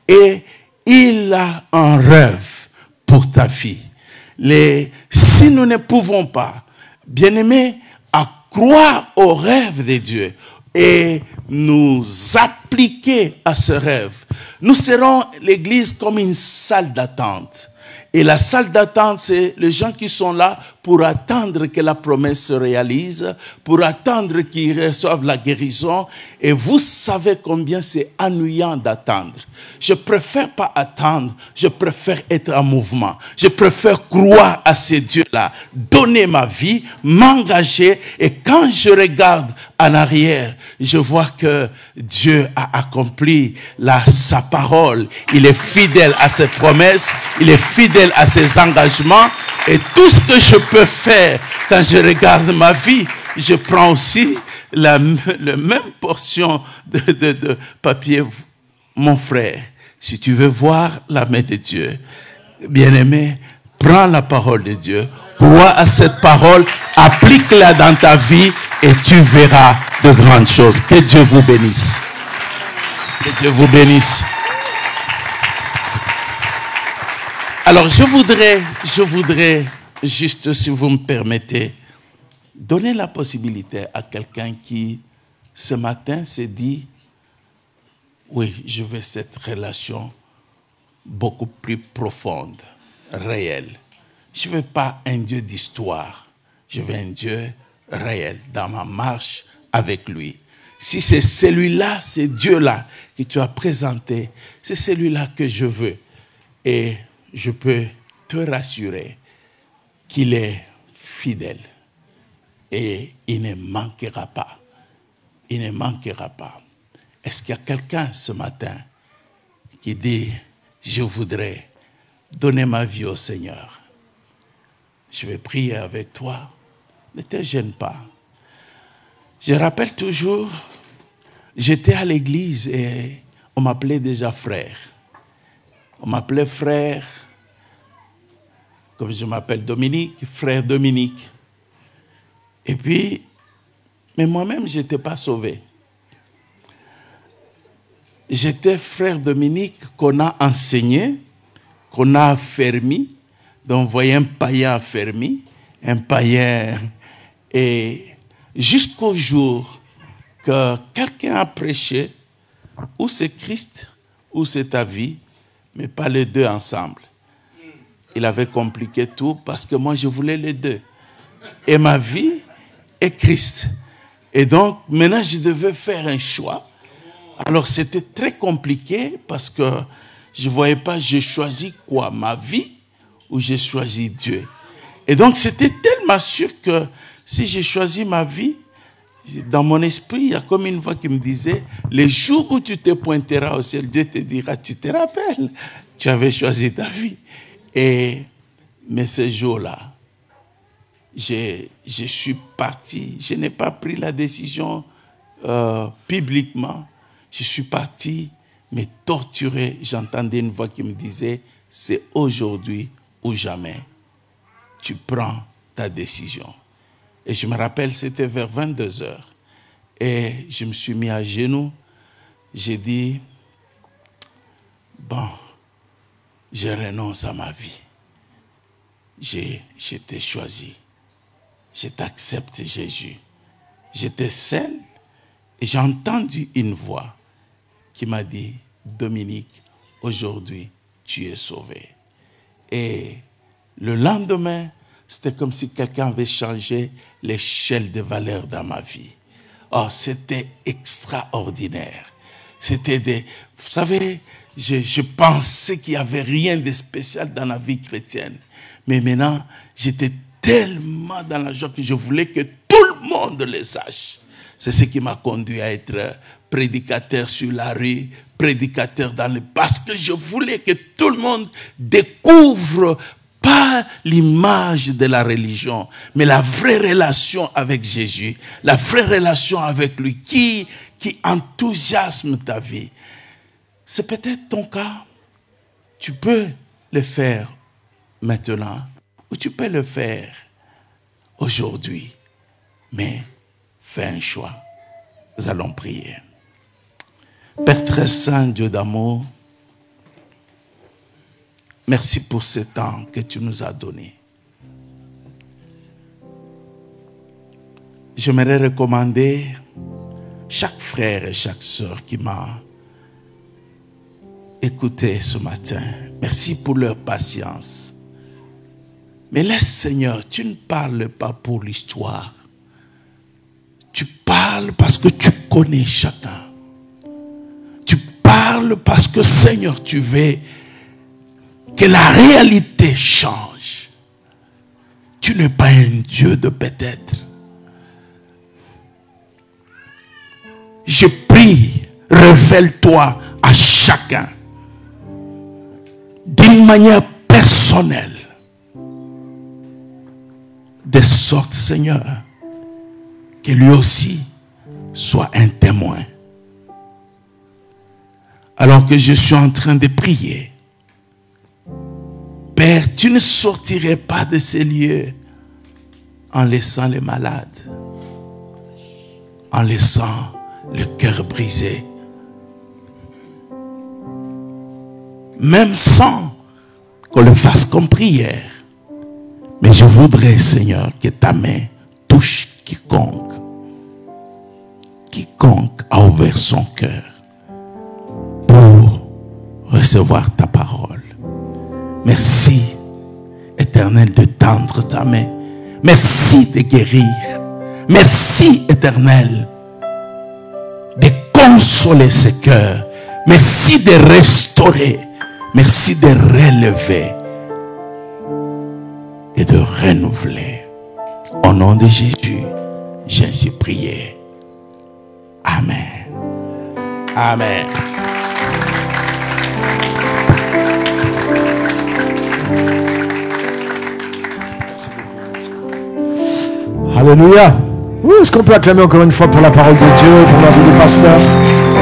Et il a un rêve pour ta vie. Si nous ne pouvons pas, bien-aimés, à croire au rêve de Dieu et nous appliquer à ce rêve, nous serons l'église comme une salle d'attente. Et la salle d'attente, c'est les gens qui sont là pour attendre que la promesse se réalise, pour attendre qu'ils reçoivent la guérison. Et vous savez combien c'est ennuyant d'attendre. Je préfère pas attendre, je préfère être en mouvement. Je préfère croire à ces dieux-là, donner ma vie, m'engager. Et quand je regarde en arrière, je vois que Dieu a accompli sa parole. Il est fidèle à ses promesses, il est fidèle à ses engagements. Et tout ce que je peux faire quand je regarde ma vie, je prends aussi la même portion de papier. Mon frère, si tu veux voir la main de Dieu, bien-aimé, prends la parole de Dieu, crois à cette parole, applique-la dans ta vie et tu verras de grandes choses. Que Dieu vous bénisse. Que Dieu vous bénisse. Alors, je voudrais juste, si vous me permettez, donner la possibilité à quelqu'un qui, ce matin, s'est dit, oui, je veux cette relation beaucoup plus profonde, réelle. Je ne veux pas un Dieu d'histoire. Je veux un Dieu réel dans ma marche avec lui. Si c'est celui-là, c'est Dieu-là que tu as présenté, c'est celui-là que je veux. Et je peux te rassurer qu'il est fidèle et il ne manquera pas. Il ne manquera pas. Est-ce qu'il y a quelqu'un ce matin qui dit, je voudrais donner ma vie au Seigneur. Je vais prier avec toi. Ne te gêne pas. Je rappelle toujours, j'étais à l'église et on m'appelait déjà frère. On m'appelait frère, comme je m'appelle Dominique, frère Dominique. Et puis, mais moi-même, je n'étais pas sauvé. J'étais frère Dominique qu'on a enseigné, qu'on a affermi. Donc, vous voyez un païen affermi, un païen. Et jusqu'au jour que quelqu'un a prêché, ou c'est Christ, ou c'est ta vie, mais pas les deux ensemble. Il avait compliqué tout parce que moi, je voulais les deux. Et ma vie et Christ. Et donc, maintenant, je devais faire un choix. Alors, c'était très compliqué parce que je ne voyais pas, j'ai choisi quoi, ma vie ou j'ai choisi Dieu. Et donc, c'était tellement sûr que si j'ai choisi ma vie, dans mon esprit, il y a comme une voix qui me disait, les jours où tu te pointeras au ciel, Dieu te dira, tu te rappelles, tu avais choisi ta vie. Mais ce jour-là, je suis parti, je n'ai pas pris la décision publiquement, je suis parti, mais torturé. J'entendais une voix qui me disait, c'est aujourd'hui ou jamais. Tu prends ta décision. Et je me rappelle, c'était vers 22h. Et je me suis mis à genoux. J'ai dit, bon, je renonce à ma vie. J'étais choisi. Je t'accepte, Jésus. J'étais seul et j'ai entendu une voix qui m'a dit, Dominique, aujourd'hui, tu es sauvé. Et le lendemain, c'était comme si quelqu'un avait changé l'échelle de valeur dans ma vie. Oh, c'était extraordinaire. C'était des... Vous savez, je pensais qu'il n'y avait rien de spécial dans la vie chrétienne. Mais maintenant, j'étais tellement dans la joie que je voulais que tout le monde le sache. C'est ce qui m'a conduit à être prédicateur sur la rue, prédicateur dans le... Parce que je voulais que tout le monde découvre pas l'image de la religion, mais la vraie relation avec Jésus, la vraie relation avec lui qui enthousiasme ta vie. C'est peut-être ton cas. Tu peux le faire maintenant ou tu peux le faire aujourd'hui. Mais fais un choix. Nous allons prier. Père très saint, Dieu d'amour, merci pour ce temps que tu nous as donné. J'aimerais recommander chaque frère et chaque sœur qui m'a écouté ce matin. Merci pour leur patience. Mais laisse, Seigneur, tu ne parles pas pour l'histoire. Tu parles parce que tu connais chacun. Tu parles parce que, Seigneur, tu veux que la réalité change. Tu n'es pas un Dieu de peut-être. Je prie, révèle-toi à chacun d'une manière personnelle. De sorte, Seigneur, que lui aussi soit un témoin. Alors que je suis en train de prier, Père, tu ne sortirais pas de ces lieux en laissant les malades, en laissant le cœur brisé, même sans qu'on le fasse comme prière. Mais je voudrais, Seigneur, que ta main touche quiconque a ouvert son cœur pour recevoir ta parole. Merci, Éternel, de tendre ta main. Merci de guérir. Merci, Éternel, de consoler ce cœur. Merci de restaurer. Merci de relever et de renouveler. Au nom de Jésus, j'ai ainsi prié. Amen. Amen. Alléluia. Est-ce qu'on peut acclamer encore une fois pour la parole de Dieu et pour la vie du pasteur?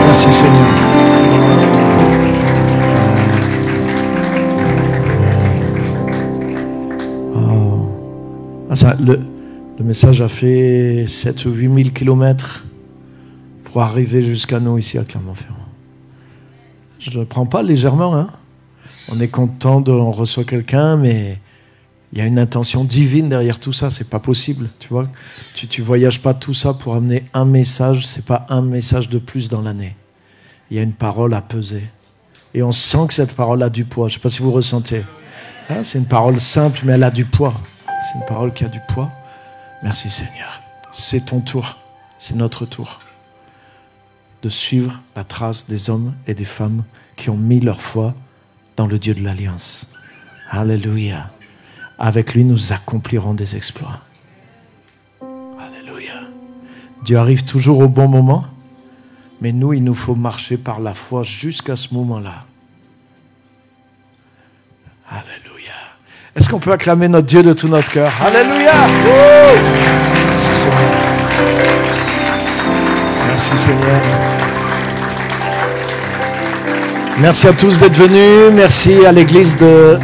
Merci Seigneur. Le message a fait 7 ou 8 000 kilomètres pour arriver jusqu'à nous ici à Clermont-Ferrand. Je ne le prends pas légèrement. Hein. On est content, on reçoit quelqu'un, mais il y a une intention divine derrière tout ça. C'est pas possible, tu vois. Tu voyages pas tout ça pour amener un message. C'est pas un message de plus dans l'année. Il y a une parole à peser. Et on sent que cette parole a du poids. Je ne sais pas si vous ressentez. Hein, c'est une parole simple, mais elle a du poids. C'est une parole qui a du poids. Merci Seigneur. C'est ton tour. C'est notre tour de suivre la trace des hommes et des femmes qui ont mis leur foi dans le Dieu de l'Alliance. Alléluia. Avec lui, nous accomplirons des exploits. Alléluia. Dieu arrive toujours au bon moment, mais nous, il nous faut marcher par la foi jusqu'à ce moment-là. Alléluia. Est-ce qu'on peut acclamer notre Dieu de tout notre cœur? Alléluia. Oh, merci Seigneur. Merci Seigneur. Merci à tous d'être venus. Merci à l'église de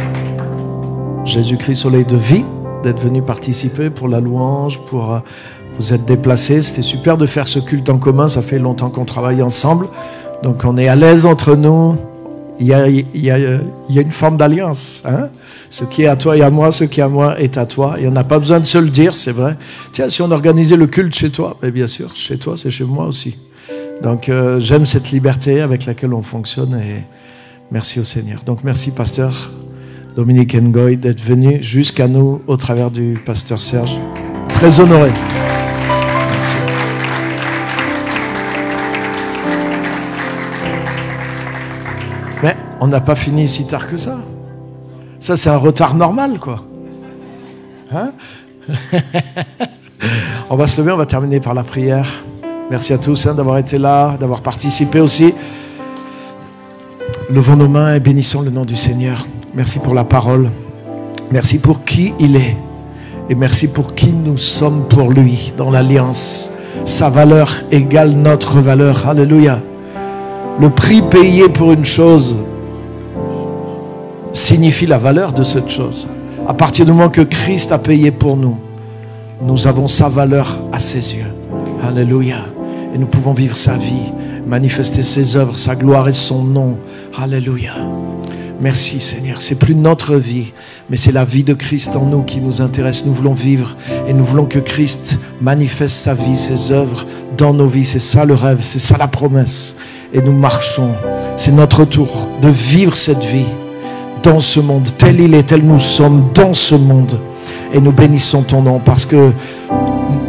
Jésus-Christ Soleil de Vie d'être venus participer pour la louange, pour vous être déplacés. C'était super de faire ce culte en commun. Ça fait longtemps qu'on travaille ensemble. Donc on est à l'aise entre nous. Il y a une forme d'alliance. Hein? Ce qui est à toi et à moi, ce qui est à moi est à toi. Et on n'a pas besoin de se le dire, c'est vrai. Tiens, si on organisait le culte chez toi, ben bien sûr, chez toi, c'est chez moi aussi. Donc j'aime cette liberté avec laquelle on fonctionne et merci au Seigneur. Donc merci pasteur Dominique Ngoy d'être venu jusqu'à nous au travers du pasteur Serge. Très honoré. Merci. Mais on n'a pas fini si tard que ça. Ça, c'est un retard normal, quoi. Hein? On va se lever, on va terminer par la prière. Merci à tous d'avoir été là, d'avoir participé aussi. Levons nos mains et bénissons le nom du Seigneur. Merci pour la parole. Merci pour qui il est. Et merci pour qui nous sommes pour lui dans l'alliance. Sa valeur égale notre valeur. Alléluia. Le prix payé pour une chose signifie la valeur de cette chose. À partir du moment que Christ a payé pour nous, nous avons sa valeur à ses yeux. Alléluia. Et nous pouvons vivre sa vie, manifester ses œuvres, sa gloire et son nom. Alléluia. Merci Seigneur. C'est plus notre vie, mais c'est la vie de Christ en nous qui nous intéresse. Nous voulons vivre et nous voulons que Christ manifeste sa vie, ses œuvres dans nos vies. C'est ça le rêve, c'est ça la promesse. Et nous marchons. C'est notre tour de vivre cette vie dans ce monde, tel il est, tel nous sommes dans ce monde. Et nous bénissons ton nom parce que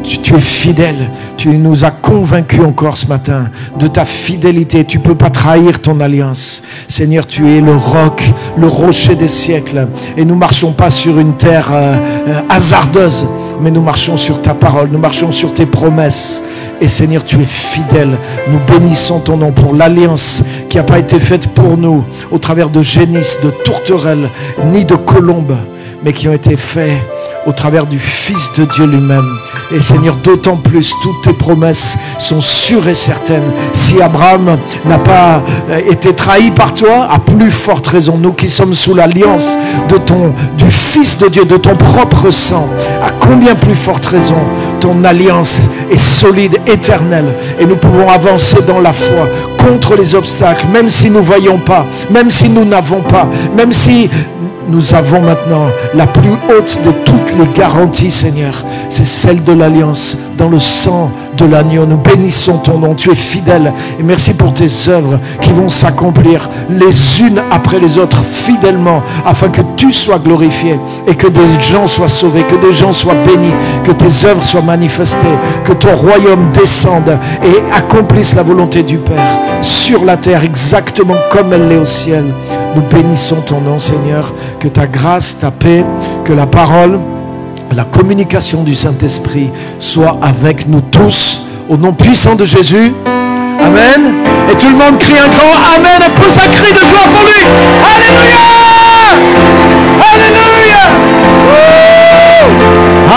tu es fidèle. Tu nous as convaincus encore ce matin de ta fidélité. Tu ne peux pas trahir ton alliance. Seigneur, tu es le roc, le rocher des siècles. Et nous ne marchons pas sur une terre hasardeuse, mais nous marchons sur ta parole, nous marchons sur tes promesses. Et Seigneur, tu es fidèle. Nous bénissons ton nom pour l'alliance qui n'a pas été faite pour nous au travers de génisses, de tourterelles, ni de colombes, mais qui ont été faits au travers du Fils de Dieu lui-même. Et Seigneur, d'autant plus, toutes tes promesses sont sûres et certaines. Si Abraham n'a pas été trahi par toi, à plus forte raison, nous qui sommes sous l'alliance du Fils de Dieu, de ton propre sang, à combien plus forte raison ton alliance est solide, éternelle. Et nous pouvons avancer dans la foi contre les obstacles, même si nous ne voyons pas, même si nous n'avons pas, même si nous avons maintenant la plus haute de toutes les garanties, Seigneur. C'est celle de l'alliance dans le sang de l'agneau. Nous bénissons ton nom. Tu es fidèle. Et merci pour tes œuvres qui vont s'accomplir les unes après les autres fidèlement afin que tu sois glorifié et que des gens soient sauvés, que des gens soient bénis, que tes œuvres soient manifestées, que ton royaume descende et accomplisse la volonté du Père sur la terre exactement comme elle l'est au ciel. Nous bénissons ton nom, Seigneur. Que ta grâce, ta paix, que la parole, la communication du Saint-Esprit soit avec nous tous. Au nom puissant de Jésus. Amen. Et tout le monde crie un grand Amen et pousse un cri de joie pour lui. Alléluia! Alléluia!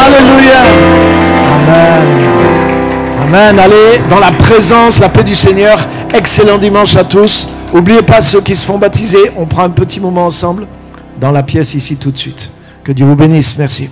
Alléluia! Amen. Amen. Allez dans la présence, la paix du Seigneur. Excellent dimanche à tous. N'oubliez pas ceux qui se font baptiser. On prend un petit moment ensemble dans la pièce ici tout de suite. Que Dieu vous bénisse. Merci.